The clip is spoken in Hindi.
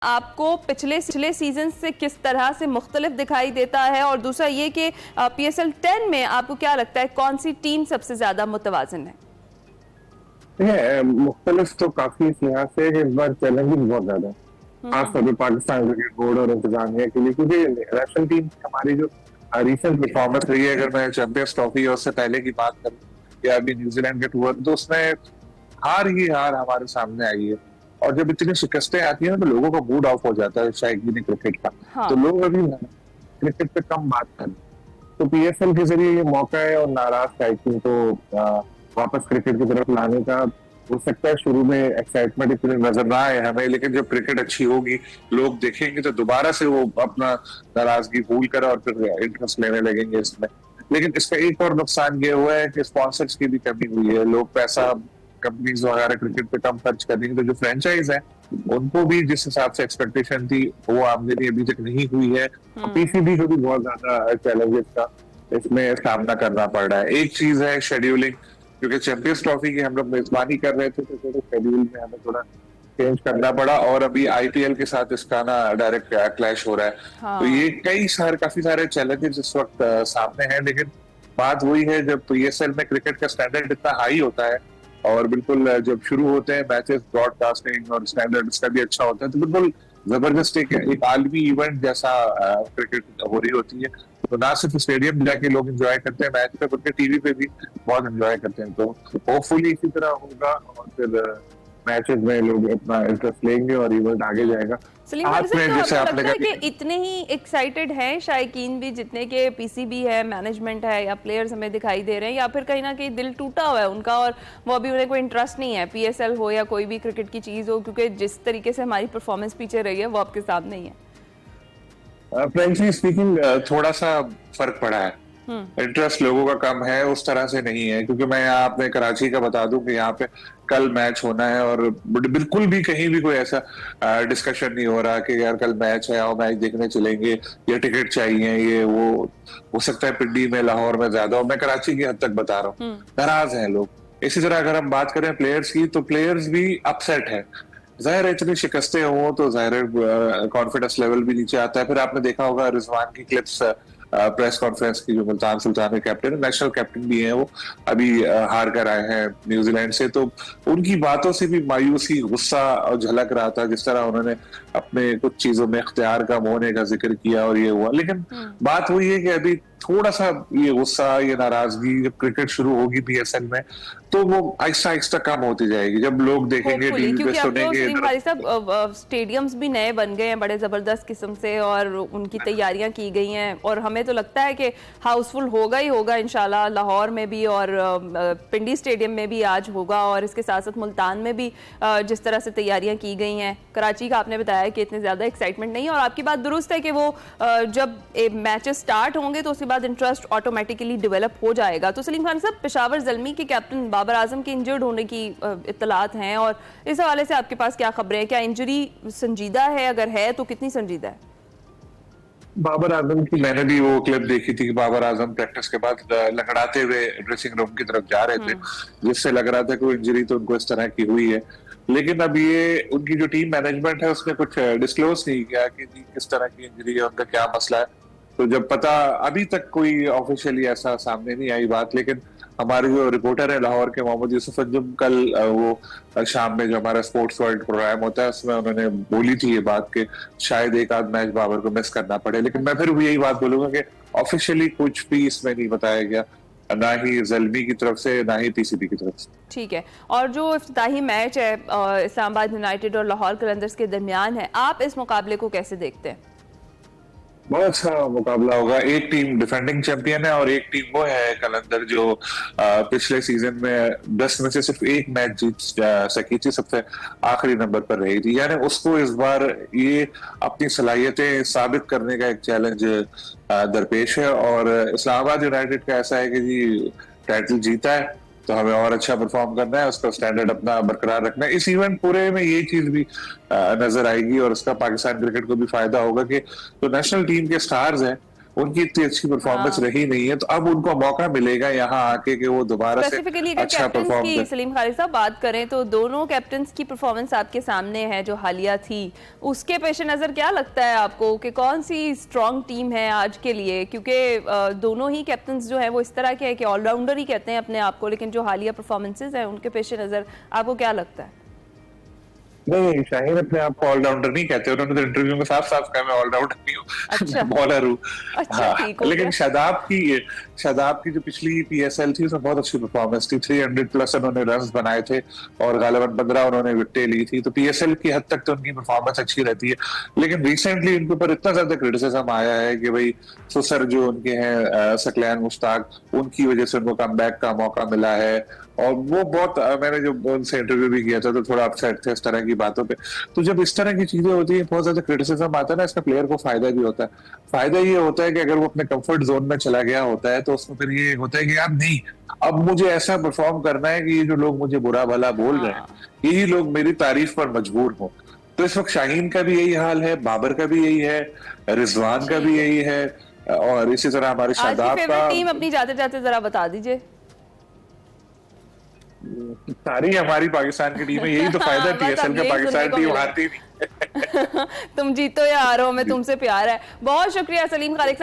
आपको पिछले सीजन से किस तरह से मुख्तलिफ दिखाई देता है, और दूसरा ये कि PSL 10 में आपको क्या लगता है कौन सी टीम सबसे ज्यादा मुतवाज़िन है? मुख्तलिफ तो काफी इस लिहाज से इस बार चैलेंजेस बहुत ज्यादा है, खासतौर पर पाकिस्तान क्रिकेट बोर्ड और इंतजामिया के लिए, क्योंकि नेशनल टीम की हमारी जो रिसेंट परफॉर्मेंस रही है, अगर मैं चैंपियंस ट्रॉफी और उससे पहले की बात करूं या अभी न्यूजीलैंड के टूर, तो उसमें हार ही हार हमारे सामने आई है। और जब इतनी शिकस्तें आती है ना, तो लोगों का मूड ऑफ हो जाता है शायद भी नहीं क्रिकेट का। हाँ। तो लोग अभी क्रिकेट पे कम बात करें, तो PSL के जरिए ये मौका है और नाराज शायकीन को वापस क्रिकेट की तरफ लाने का। हो सकता है शुरू में एक्साइटमेंट इतनी नजर ना आए हमें, लेकिन जब क्रिकेट अच्छी होगी, लोग देखेंगे, तो दोबारा से वो अपना नाराजगी भूल कर और फिर इंटरेस्ट लेने लगेंगे इसमें। लेकिन इसका एक और नुकसान ये हुआ है कि स्पॉन्सर्स की भी कमी हुई है। लोग पैसा कंपनीज वगैरह क्रिकेट पे कम खर्च करेंगे, तो जो फ्रेंचाइज है उनको भी जिस हिसाब से एक्सपेक्टेशन थी वो आमदनी अभी तक नहीं हुई है। PCB को भी बहुत ज्यादा चैलेंजेस का इसमें सामना करना पड़ रहा है। एक चीज है शेड्यूलिंग, क्योंकि चैंपियंस ट्रॉफी की हम लोग मेजबानी कर रहे थे, तो शेड्यूल में हमें थोड़ा चेंज करना पड़ा, और अभी IPL के साथ इसका ना डायरेक्ट क्लैश हो रहा है। हाँ। तो ये काफी सारे चैलेंजेस इस वक्त सामने हैं। लेकिन बात वही है, जब PSL में क्रिकेट का स्टैंडर्ड इतना हाई होता है और बिल्कुल जब शुरू होते हैं मैचेस, ब्रॉडकास्टिंग और स्टैंडर्ड इसका भी अच्छा होता है, तो बिल्कुल जबरदस्त एक आलमी इवेंट जैसा क्रिकेट हो रही होती है। तो ना सिर्फ स्टेडियम जाके लोग एंजॉय करते हैं मैच पे, बल्कि टीवी पे भी बहुत एंजॉय करते हैं। तो होपफुली इसी तरह होगा और फिर मैचेस में लोग अपना इंटरेस्ट लेंगे और इवेंट आगे जाएगा। सलीम खान साहब, तो आपको लगता है कि इतने ही एक्साइटेड हैं शायकीन भी जितने के PCB है, मैनेजमेंट है या प्लेयर्स हमें दिखाई दे रहे हैं, या फिर कहीं ना कहीं दिल टूटा हुआ है उनका और वो अभी उन्हें कोई इंटरेस्ट नहीं है, PSL हो या कोई भी क्रिकेट की चीज हो, क्योंकि जिस तरीके से हमारी परफॉर्मेंस पीछे रही है वो आपके सामने ही है? फ्रेंकली स्पीकिंग थोड़ा सा फर्क पड़ा है। इंटरेस्ट लोगों का कम है, उस तरह से नहीं है। क्योंकि मैं यहाँ अपने कराची का बता दूं कि यहाँ पे कल मैच होना है और बिल्कुल भी कहीं भी कोई ऐसा डिस्कशन नहीं हो रहा कि यार कल मैच है और मैच देखने चलेंगे या टिकट चाहिए, ये वो। हो सकता है पिंडी में, लाहौर में ज्यादा हो, मैं कराची की हद तक बता रहा हूँ, नाराज हैं लोग। इसी तरह अगर हम बात करें प्लेयर्स की, तो प्लेयर्स भी अपसेट है। जाहिर है इतनी शिकस्तें हो तो जाहिर है कॉन्फिडेंस लेवल भी नीचे आता है। फिर आपने देखा होगा रिजवान की क्लिप्स प्रेस कॉन्फ्रेंस की, जो मुल्तान सुल्तान के कैप्टन, नेशनल कैप्टन भी हैं, वो अभी हार कर आए हैं न्यूजीलैंड से। तो उनकी बातों से भी मायूसी, गुस्सा झलक रहा था, जिस तरह उन्होंने अपने कुछ चीजों में इख्तियार कम होने का जिक्र किया और ये हुआ। लेकिन बात वही है कि अभी थोड़ा सा ये गुस्सा, ये नाराजगी जब क्रिकेट शुरू होगी PSL में, तो वो आहिस्ता आहिस्ता कम होती जाएगी। जब लोग देखेंगे टीवी पे, सुनेंगे। स्टेडियम्स भी नए बन गए हैं बड़े जबरदस्त किस्म से और उनकी तैयारियां की गई हैं, और हमें तो लगता है कि हाउसफुल होगा ही होगा इंशाल्लाह। लाहौर में भी और पिंडी स्टेडियम में भी आज होगा, और इसके साथ साथ मुल्तान में भी जिस तरह से तैयारियां की गई हैं। कराची का आपने बताया कि इतने ज्यादा एक्साइटमेंट नहीं है, और आपकी बात दुरुस्त है कि वो जब मैचेस स्टार्ट होंगे तो उसके बाद इंटरेस्ट ऑटोमेटिकली डेवलप हो जाएगा। तो सलीम खान साहब, पेशावर ज़ल्मी के कैप्टन बाबर आजम के इंजर्ड होने की इत्तलात हैं, और इस हवाले से आपके पास क्या खबरें हैं? क्या इंजरी संजीदा है? अगर है तो कितनी संजीदा है? बाबर आजम की मैंने भी वो क्लिप देखी थी कि बाबर आजम प्रैक्टिस के बाद लंगड़ाते हुए ड्रेसिंग रूम की तरफ जा रहे थे, जिससे लग रहा था कि इंजरी तो उनको इस तरह की हुई है। लेकिन अब ये उनकी जो टीम मैनेजमेंट है उसने कुछ डिस्क्लोज नहीं किया कि किस तरह की इंजरी है, उनका क्या मसला है। तो जब पता, अभी तक कोई ऑफिशियली ऐसा सामने नहीं आई बात, लेकिन हमारे जो रिपोर्टर है लाहौर के मोहम्मद यूसुफ अंजुम, कल वो शाम में जो हमारा स्पोर्ट्स वर्ल्ड प्रोग्राम होता है उसमें उन्होंने बोली थी ये बात कि शायद एक आध मैच बाबर को मिस करना पड़े। लेकिन मैं फिर यही बात बोलूंगा कि ऑफिशियली कुछ भी इसमें नहीं बताया गया, ना ही ज़ल्मी की तरफ से, ना ही PCB की तरफ से। ठीक है, और जो इफ्तिताही मैच है इस्लामाबाद यूनाइटेड और लाहौर कलंदर्स के दरमियान है, आप इस मुकाबले को कैसे देखते हैं? बहुत अच्छा मुकाबला होगा। एक टीम डिफेंडिंग चैंपियन है और एक टीम वो है कलंदर जो पिछले सीजन में 10 में से सिर्फ एक मैच जीत सकी थी, सबसे आखिरी नंबर पर रही थी। यानी उसको इस बार ये अपनी सलाहियतें साबित करने का एक चैलेंज दरपेश है। और इस्लामाबाद यूनाइटेड का ऐसा है कि जी टाइटल जीता है तो हमें और अच्छा परफॉर्म करना है, उसका स्टैंडर्ड अपना बरकरार रखना है। इस इवेंट पूरे में ये चीज भी नजर आएगी और उसका पाकिस्तान क्रिकेट को भी फायदा होगा कि जो नेशनल टीम के स्टार्स हैं उनकी इतनी अच्छी परफॉर्मेंस रही नहीं है, तो अब उनको मौका मिलेगा यहाँ आके कि वो दोबारा से स्पेसिफिकली अगर अच्छा कैप्टन्स परफॉर्म की करें। सलीम खालिद साहब बात करें तो दोनों कैप्टन्स की परफॉर्मेंस आपके सामने है जो हालिया थी, उसके पेश नज़र क्या लगता है आपको कि कौन सी स्ट्रॉन्ग टीम है आज के लिए? क्योंकि दोनों ही कैप्टन्स जो है वो इस तरह के हैं कि ऑलराउंडर ही कहते हैं अपने आप को, लेकिन जो हालिया परफॉर्मेंसेज हैं उनके पेश नज़र आपको क्या लगता है? नहीं, शाहीन अपने आप को ऑलराउंडर नहीं कहते, उन्होंने तो इंटरव्यू में साफ साफ कहा मैं ऑलराउंडर नहीं हूँ, अच्छा। मैं बॉलर हूँ। अच्छा, हाँ, ठीक हो लेकिन गया। शादाब की जो पिछली पीएसएल थी उसमें बहुत अच्छी परफॉर्मेंस थी, 300 प्लस उन्होंने रन बनाए थे और गालिबन 15 उन्होंने विकेटें ली थी, तो पीएसएल की हद तक तो उनकी परफॉर्मेंस अच्छी रहती है। लेकिन रिसेंटली उनके ऊपर इतना ज्यादा क्रिटिसिज्म आया है कि भाई सुसर जो उनके हैं सकलैन मुश्ताक, उनकी वजह से उनको कमबैक का मौका मिला है, और वो बहुत मैंने जब उनसे इंटरव्यू भी किया था तो थोड़ा अपसेट थे इस तरह की बातों पे। तो जब इस तरह की चीजें होती है, बहुत ज्यादा क्रिटिसिज्म आता है ना, इसका प्लेयर को फायदा भी होता है। फायदा ये होता है कि अगर वो अपने कंफर्ट जोन में चला गया होता है तो उसमें फिर ये होता है कि यार नहीं, अब मुझे ऐसा परफॉर्म करना है कि ये जो लोग मुझे बुरा भला बोल रहे हैं, हाँ, यही लोग मेरी तारीफ पर मजबूर हों। तो इस वक्त शाहीन का भी यही हाल है, बाबर का भी यही है, रिजवान का भी ठीक है। यही है, और इसी तरह हमारे आज की शादाब का। फेवरेट टीम अपनी जाते जाते जरा बता दीजिए। सारी हमारी पाकिस्तान की टीम है, यही तो फायदा है बस पीएसएल अब का, यही सुनने पाकिस्तान को टीम मिलेगा। हारती नहीं। तुम जीतो या हारो, हमें तुमसे प्यार है। बहुत शुक्रिया सलीम खालिद साहब।